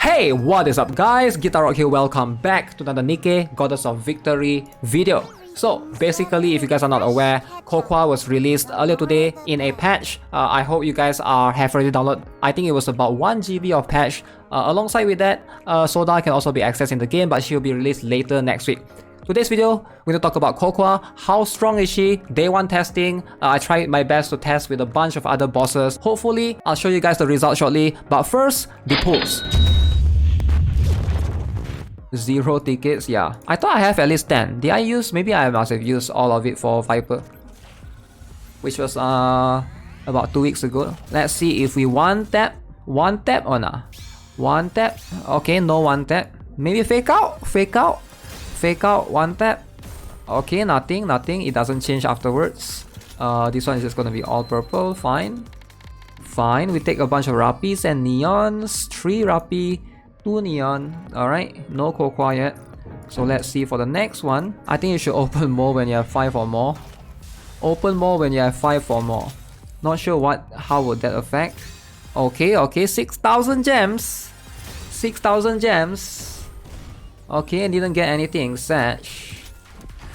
Hey, what is up guys? GuitarRock here, welcome back to another Nikke Goddess of Victory video. So basically, if you guys are not aware, Kokwa was released earlier today in a patch. I hope you guys have already downloaded. I think it was about 1 GB of patch. Alongside with that, Soda can also be accessed in the game, but she'll be released later next week. Today's video, we're going to talk about Kokwa. How strong is she? Day 1 testing. I tried my best to test with a bunch of other bosses. Hopefully, I'll show you guys the results shortly. But first, the pulls. 0 tickets, yeah. I thought I have at least 10. Did I use? Maybe I must have used all of it for Viper, which was about 2 weeks ago. Let's see if we one tap or not. One tap. Okay, no one tap. Maybe fake out. One tap. Okay, nothing. It doesn't change afterwards. This one is just gonna be all purple. Fine. We take a bunch of Rappies and Neons. 3 Rappie, 2 Neon. Alright, no Kokwa yet. So let's see for the next one. I think you should open more when you have 5 or more. Open more when you have 5 or more. Not sure how would that affect. Okay, 6,000 gems. 6,000 gems. Okay, didn't get anything. Satch.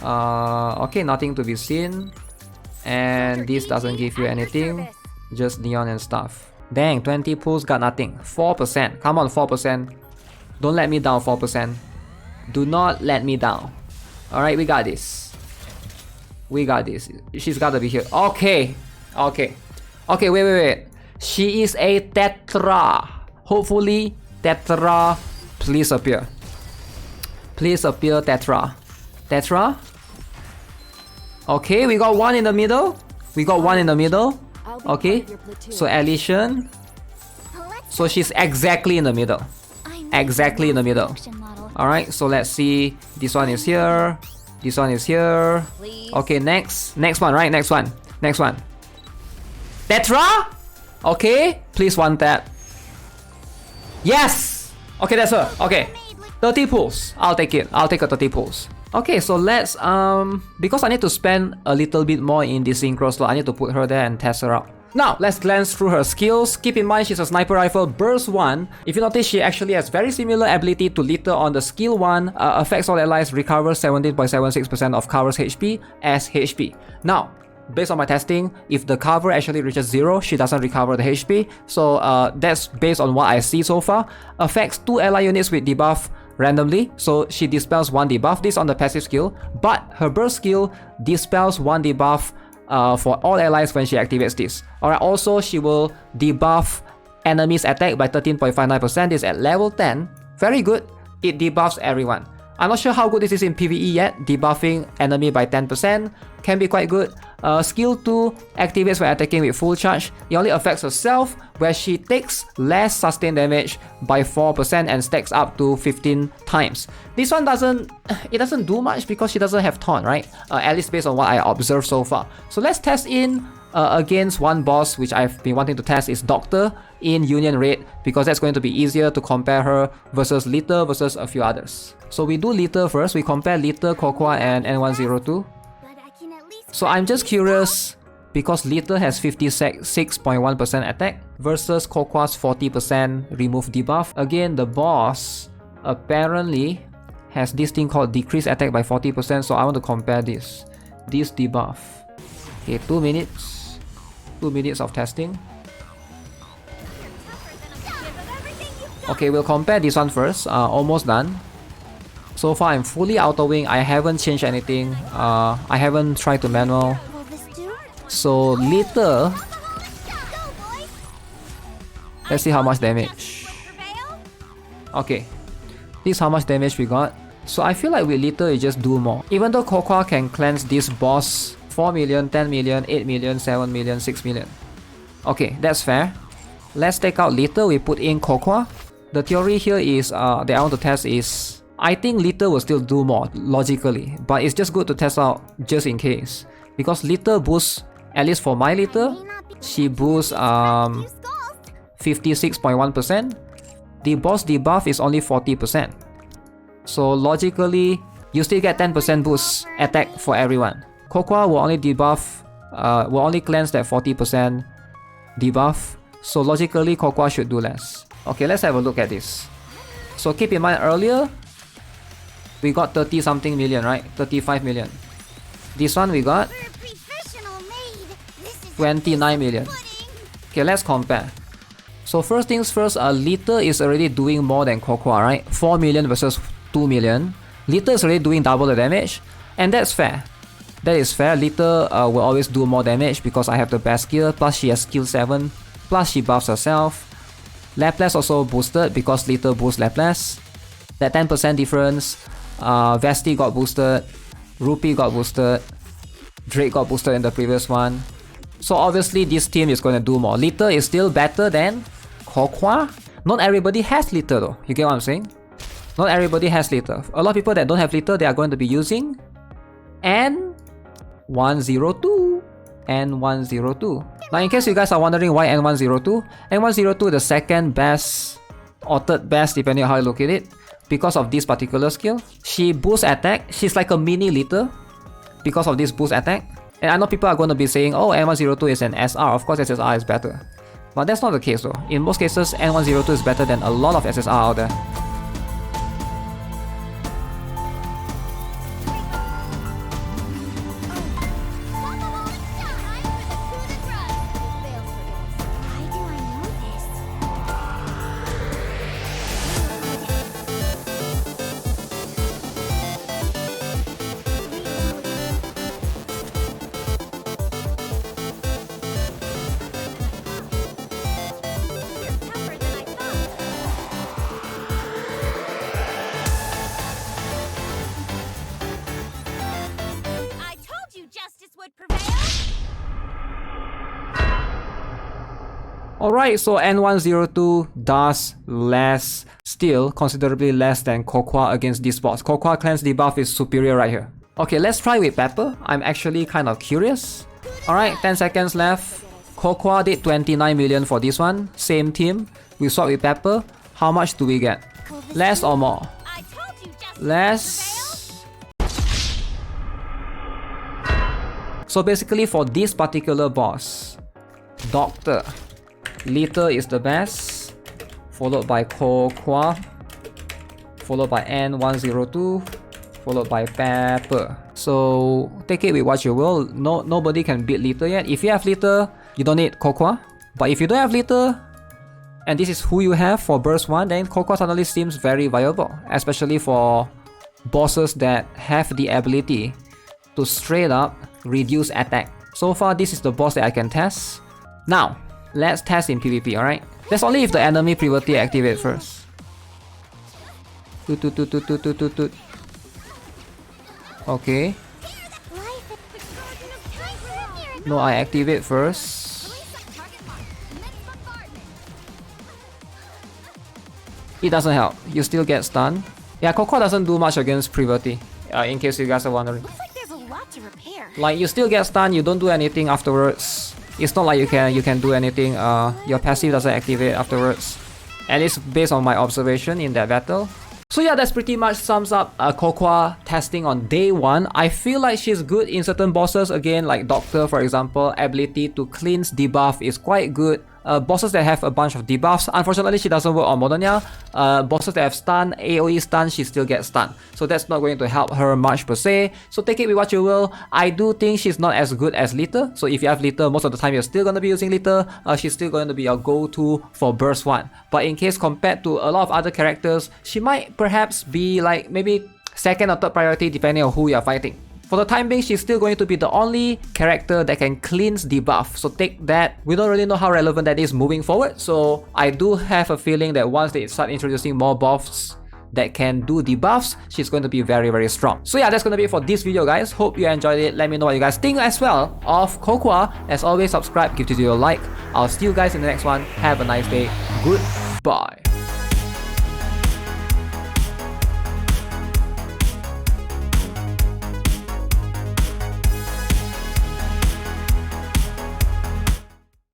Okay, nothing to be seen. And this doesn't give you anything. Just Neon and stuff. Dang, 20 pulls, got nothing. 4%. Come on, 4%. Don't let me down, 4%. Do not let me down. Alright, we got this. She's gotta be here. Okay, wait. She is a Tetra. Hopefully, Tetra, please appear. Please appear, Tetra. Okay, we got one in the middle. Okay, so Alison. So she's exactly in the middle. Alright, so let's see. This one is here. Okay, next one, right? Next one. Tetra? Okay, please one tap. Yes! Okay, that's her. Okay, 30 pulls. I'll take it. I'll take a 30 pulls. Okay, so let's because I need to spend a little bit more in the synchro slot, I need to put her there and test her out. Now, let's glance through her skills. Keep in mind, she's a sniper rifle burst 1. If you notice, she actually has very similar ability to Litter on the skill 1. Affects all allies, recovers 17.76% of cover's HP as HP. Now, based on my testing, if the cover actually reaches 0, she doesn't recover the HP. So that's based on what I see so far. Affects 2 ally units with debuff randomly, so she dispels 1 debuff. This on the passive skill, but her burst skill dispels 1 debuff for all allies when she activates this. Alright, also she will debuff enemies attack by 13.59%. This at level 10. Very good. It debuffs everyone. I'm not sure how good this is in PvE yet. Debuffing enemy by 10% can be quite good. Skill 2 activates when attacking with full charge. It only affects herself, where she takes less sustained damage by 4% and stacks up to 15 times. This one doesn't do much because she doesn't have taunt, right? At least based on what I observed so far. So let's test in against one boss which I've been wanting to test is Doctor in Union Raid, because that's going to be easier to compare her versus Litter versus a few others. So we do Litter first. We compare Litter, Kokwa and N102. So I'm just curious, because Litter has 56.1% attack versus Kokwa's 40% remove debuff. Again, the boss apparently has this thing called decrease attack by 40%, so I want to compare this debuff. Okay, 2 minutes. 2 minutes of testing. Okay, we'll compare this one first. Almost done. So far, I'm fully autoing. I haven't changed anything. I haven't tried to manual. So Litter. Let's see how much damage. Okay, this is how much damage we got. So I feel like with Litter, you just do more. Even though Kokwa can cleanse this boss 4 million, 10 million, 8 million, 7 million, 6 million. Okay, that's fair. Let's take out Litter. We put in Kokwa. The theory here is that I want to test is, I think Litter will still do more, logically, but it's just good to test out just in case. Because Litter boosts, at least for my Litter, she boosts 56.1%. The boss debuff is only 40%. So logically, you still get 10% boost attack for everyone. Kokwa will only debuff, will only cleanse that 40% debuff. So logically, Kokwa should do less. Okay, let's have a look at this. So keep in mind earlier, we got 30 something million, right? 35 million. This one we got 29 million. Okay, let's compare. So first things first, Lita is already doing more than Cocoa, right? 4 million versus 2 million. Lita is already doing double the damage, and that's fair. That is fair. Lita will always do more damage because I have the best skill, plus she has skill 7, plus she buffs herself. Laplace also boosted because Lita boosts Laplace. That 10% difference. Vesti got boosted, Rupee got boosted, Drake got boosted in the previous one. So obviously this team is going to do more. Lita is still better than Cocoa. Not everybody has Lita though, you get what I'm saying? Not everybody has Lita. A lot of people that don't have Lita, they are going to be using N102. N102. Now in case you guys are wondering why N102, N102 is the second best or third best depending on how you look at it. Because of this particular skill, she boosts attack. She's like a mini Lita because of this boost attack. And I know people are going to be saying, oh, N102 is an SR. Of course, SSR is better. But that's not the case though. In most cases, N102 is better than a lot of SSR out there. Alright, so N102 does less, still considerably less than Cocoa against this boss. Cocoa cleanse debuff is superior right here. Okay, let's try with Pepper. I'm actually kind of curious. Alright, 10 seconds left. Cocoa did 29 million for this one. Same team. We swap with Pepper. How much do we get? Less or more? Less. So basically for this particular boss, Doctor, Lita is the best, followed by Cocoa, followed by N102, followed by Pepper. So take it with what you will. Nobody can beat Lita yet. If you have Lita, you don't need Cocoa. But if you don't have Lita, and this is who you have for burst 1, then Cocoa suddenly seems very viable, especially for bosses that have the ability to straight up reduce attack. So far, this is the boss that I can test. Now, let's test in PvP, alright? That's only if the enemy privity activate first. Okay. No, I activate first. It doesn't help. You still get stunned. Yeah, Cocoa doesn't do much against privity. In case you guys are wondering. Like, you still get stunned, you don't do anything afterwards. It's not like you can do anything. Your passive doesn't activate afterwards. At least based on my observation in that battle. So yeah, that's pretty much sums up Cocoa testing on day 1. I feel like she's good in certain bosses. Again, like Doctor for example, ability to cleanse debuff is quite good. Bosses that have a bunch of debuffs, unfortunately she doesn't work on Modernia. Bosses that have stun, AoE stun, she still gets stunned. So that's not going to help her much per se. So take it with what you will. I do think she's not as good as Lita. So if you have Lita, most of the time you're still going to be using Lita. She's still going to be your go-to for burst 1. But in case compared to a lot of other characters, she might perhaps be like maybe second or third priority depending on who you're fighting. For the time being, she's still going to be the only character that can cleanse debuff. So take that. We don't really know how relevant that is moving forward. So I do have a feeling that once they start introducing more buffs that can do debuffs, she's going to be very, very strong. So yeah, that's going to be it for this video, guys. Hope you enjoyed it. Let me know what you guys think as well of Cocoa. As always, subscribe, give this video a like. I'll see you guys in the next one. Have a nice day. Goodbye.